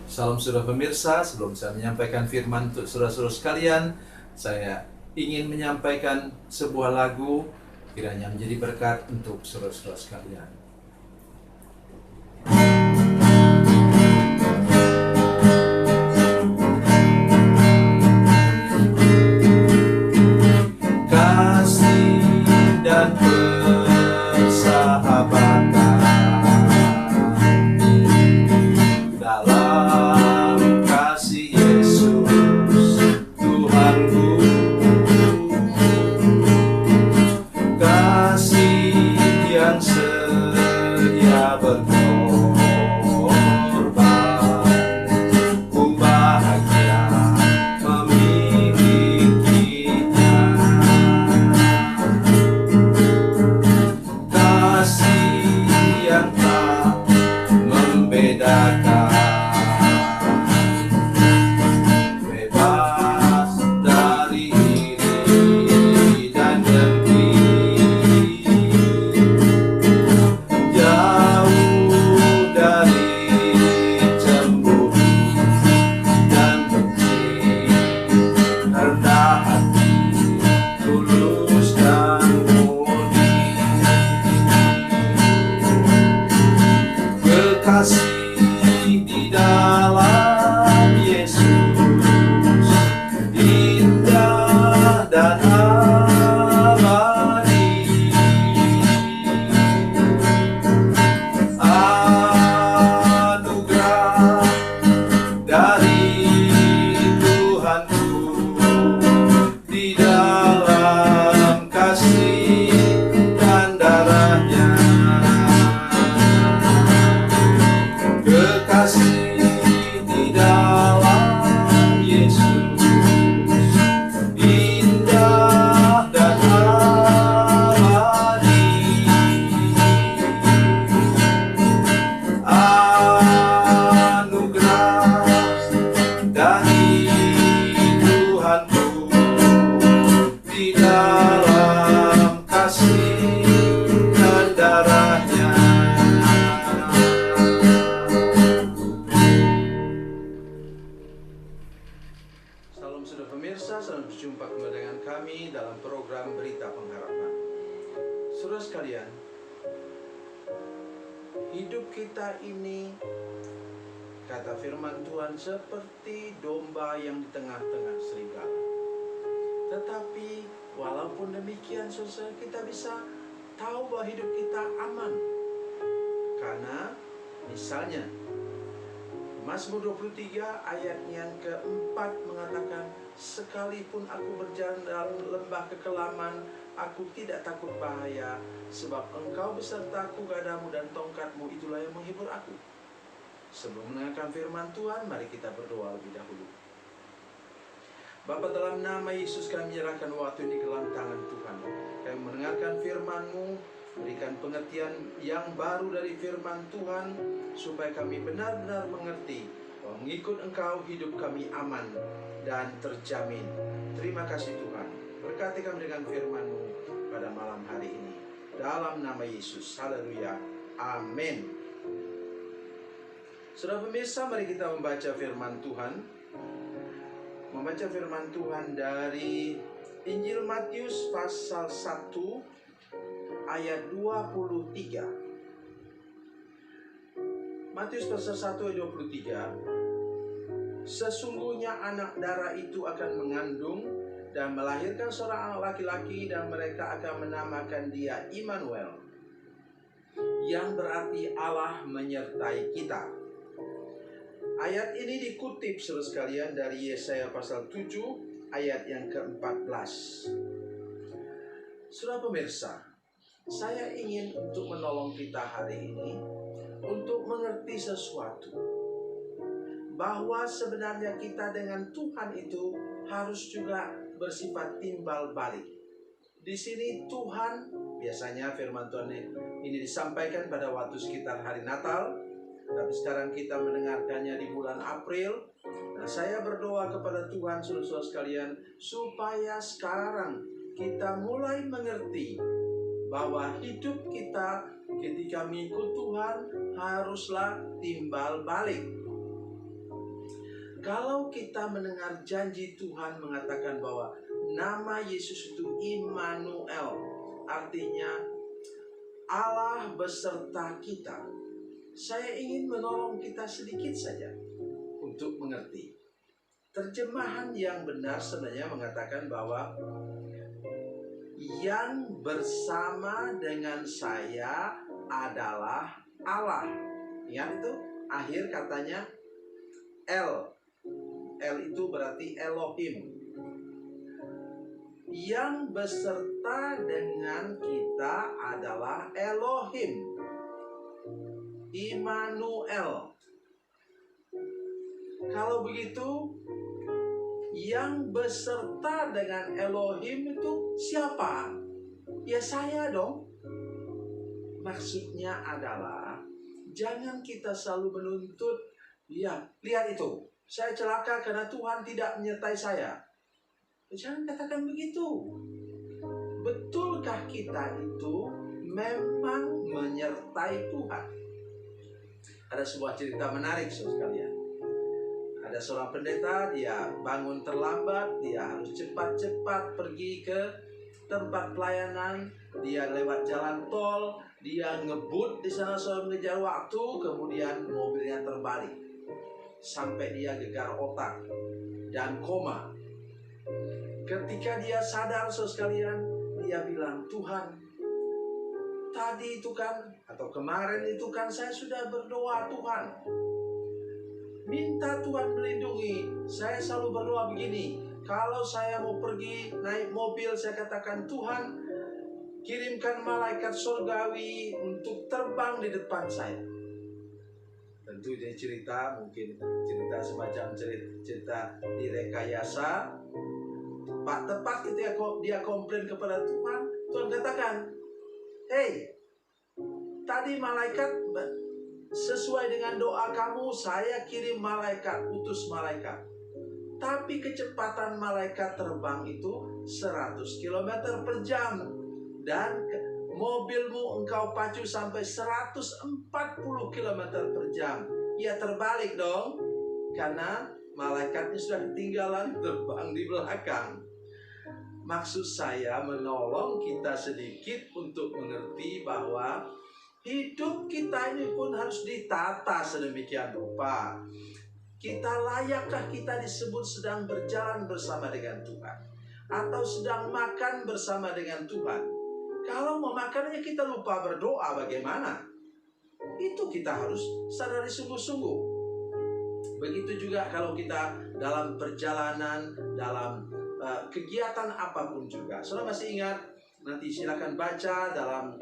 Salam saudara pemirsa, sebelum saya menyampaikan firman untuk saudara-saudara sekalian, saya ingin menyampaikan sebuah lagu kiranya menjadi berkat untuk saudara-saudara sekalian. Kasih dan persahabatan dalam kasih Yesus Tuhanku, kasih yang setia berkorban, ku bahagia memilikinya. Kasih yang tak membedakan, bebas dari iri dan dengki, jauh dari cemburu dan benci, rendah hati, tulus dan murni. Kekasih di dalam Yesus indah dan abadi. Anugerah dari Tuhanku di dalam kasih dan darahnya. Kekasih di dalam Yesus indah dan abadi. Anugerah dari Tuhanku di dalam kasih dan darahnya. Salam saudara pemirsa, selamat berjumpa kembali dengan kami dalam program Berita Pengharapan. Saudara sekalian, hidup kita ini, kata firman Tuhan, seperti domba yang di tengah-tengah serigala. Tetapi walaupun demikian, saudara, kita bisa tahu bahwa hidup kita aman. Karena misalnya Mazmur 23 ayat yang keempat mengatakan, sekalipun aku berjalan dalam lembah kekelaman, aku tidak takut bahaya, sebab engkau besertaku, gadamu dan tongkatmu itulah yang menghibur aku. Sebelum mendengarkan firman Tuhan, mari kita berdoa lebih dahulu. Bapa, dalam nama Yesus kami menyerahkan waktu ini ke dalam tangan Tuhan. Kami mendengarkan firman-Mu, berikan pengertian yang baru dari firman Tuhan, supaya kami benar-benar mengerti bahwa mengikut Engkau hidup kami aman dan terjamin. Terima kasih Tuhan. Berkati kami dengan firman-Mu pada malam hari ini. Dalam nama Yesus. Haleluya. Amin. Saudara pemirsa, mari kita membaca firman Tuhan. Membaca firman Tuhan dari Injil Matius pasal 1 ayat 23. Matius pasal 1 ayat 23. Sesungguhnya anak darah itu akan mengandung dan melahirkan seorang anak laki-laki, dan mereka akan menamakan dia Immanuel, yang berarti Allah menyertai kita. Ayat ini dikutip saudara sekalian dari Yesaya pasal 7 ayat yang ke-14. Saudara pemirsa, saya ingin untuk menolong kita hari ini untuk mengerti sesuatu, bahwa sebenarnya kita dengan Tuhan itu harus juga bersifat timbal balik. Di sini Tuhan, biasanya firman Tuhan ini disampaikan pada waktu sekitar hari Natal, tapi sekarang kita mendengarkannya di bulan April. Nah, saya berdoa kepada Tuhan, saudara-saudara sekalian, supaya sekarang kita mulai mengerti bahwa hidup kita ketika mengikut Tuhan haruslah timbal balik. Kalau kita mendengar janji Tuhan mengatakan bahwa nama Yesus itu Immanuel, artinya Allah beserta kita. Saya ingin menolong kita sedikit saja untuk mengerti. Terjemahan yang benar sebenarnya mengatakan bahwa yang bersama dengan saya adalah Allah. Ingat itu akhir katanya El. El itu berarti Elohim. Yang beserta dengan kita adalah Elohim, Immanuel. Kalau begitu, yang beserta dengan Elohim itu siapa? Ya saya dong. Maksudnya adalah jangan kita selalu menuntut, ya lihat itu, saya celaka karena Tuhan tidak menyertai saya. Jangan katakan begitu. Betulkah kita itu memang menyertai Tuhan? Ada sebuah cerita menarik sekalian. Ada seorang pendeta, dia bangun terlambat, dia harus cepat-cepat pergi ke tempat pelayanan, dia lewat jalan tol, dia ngebut di sana soal mengejar waktu, kemudian mobilnya terbalik sampai dia gegar otak dan koma. Ketika dia sadar sekalian, dia bilang, Tuhan, tadi itu kan atau kemarin itu kan saya sudah berdoa, Tuhan, minta Tuhan melindungi. Saya selalu berdoa begini, kalau saya mau pergi naik mobil, saya katakan, Tuhan, kirimkan malaikat surgawi untuk terbang di depan saya. Tentu ini cerita, mungkin cerita semacam cerita direkayasa. Tepat ketika dia komplain kepada Tuhan, Tuhan katakan, hey, tadi malaikat sesuai dengan doa kamu, saya kirim malaikat, utus malaikat. Tapi kecepatan malaikat terbang itu 100 km per jam. Dan mobilmu engkau pacu sampai 140 km per jam. Ya terbalik dong. Karena malaikatnya sudah ketinggalan terbang di belakang. Maksud saya menolong kita sedikit untuk mengerti bahwa hidup kita ini pun harus ditata sedemikian rupa. Kita layakkah kita disebut sedang berjalan bersama dengan Tuhan? Atau sedang makan bersama dengan Tuhan? Kalau mau makannya kita lupa berdoa, bagaimana? Itu kita harus sadari sungguh-sungguh. Begitu juga kalau kita dalam perjalanan, dalam kegiatan apapun juga. Saudara masih ingat? Nanti silakan baca dalam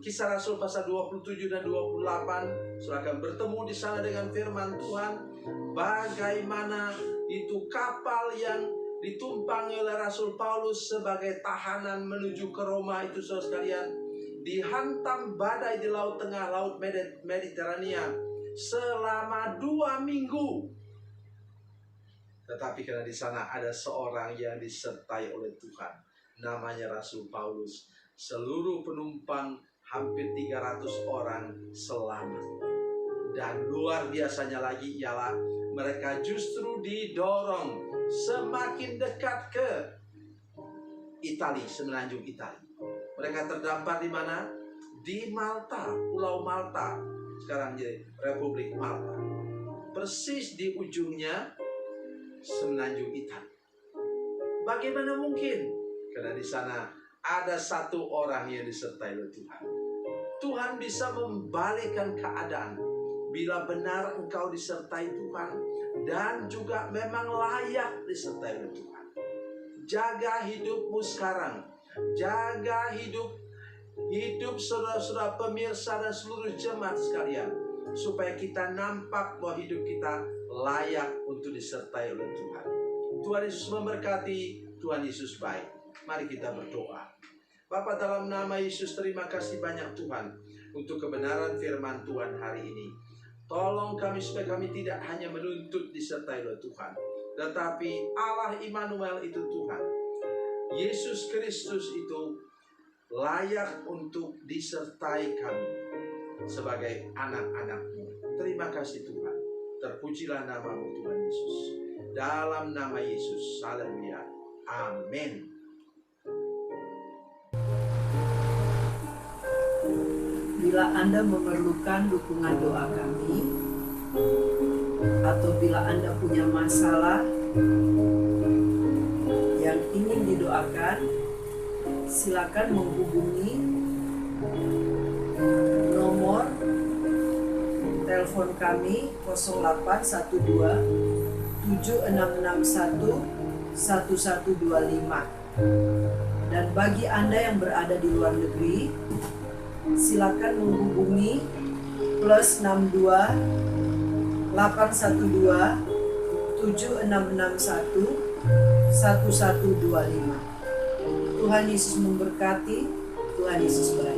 Kisah Rasul pasal 27 dan 28. Silakan bertemu di sana dengan firman Tuhan. Bagaimana itu kapal yang ditumpangi oleh Rasul Paulus sebagai tahanan menuju ke Roma itu, saudara sekalian, dihantam badai di Laut Tengah, Laut Mediterania selama 2 minggu. Tetapi karena di sana ada seorang yang disertai oleh Tuhan, namanya Rasul Paulus, seluruh penumpang hampir 300 orang selamat. Dan luar biasanya lagi ialah mereka justru didorong semakin dekat ke Italia, semenanjung Italia. Mereka terdampar di mana? Di Malta, Pulau Malta. Sekarang jadi Republik Malta. Persis di ujungnya semenanjung Italia. Bagaimana mungkin? Karena di sana ada satu orang yang disertai oleh Tuhan. Tuhan bisa membalikkan keadaan bila benar engkau disertai Tuhan dan juga memang layak disertai oleh Tuhan. Jaga hidupmu sekarang. Jaga hidup saudara-saudara pemirsa dan seluruh jemaat sekalian, supaya kita nampak bahwa hidup kita layak untuk disertai oleh Tuhan. Tuhan Yesus memberkati. Tuhan Yesus baik. Mari kita berdoa. Bapa, dalam nama Yesus, terima kasih banyak Tuhan untuk kebenaran firman Tuhan hari ini. Tolong kami supaya kami tidak hanya menuntut disertai oleh Tuhan, tetapi Allah Immanuel itu Tuhan. Yesus Kristus itu layak untuk disertai kami sebagai anak-anak-Mu. Terima kasih Tuhan. Terpujilah nama-Mu Tuhan Yesus. Dalam nama Yesus, haleluya. Amin. Bila Anda memerlukan dukungan doa kami, atau bila Anda punya masalah yang ingin didoakan, silakan menghubungi nomor telepon kami 0812 7661 1125. Dan bagi Anda yang berada di luar negeri, silakan menghubungi +62 812 7661 1125. Tuhan Yesus memberkati. Tuhan Yesus baik.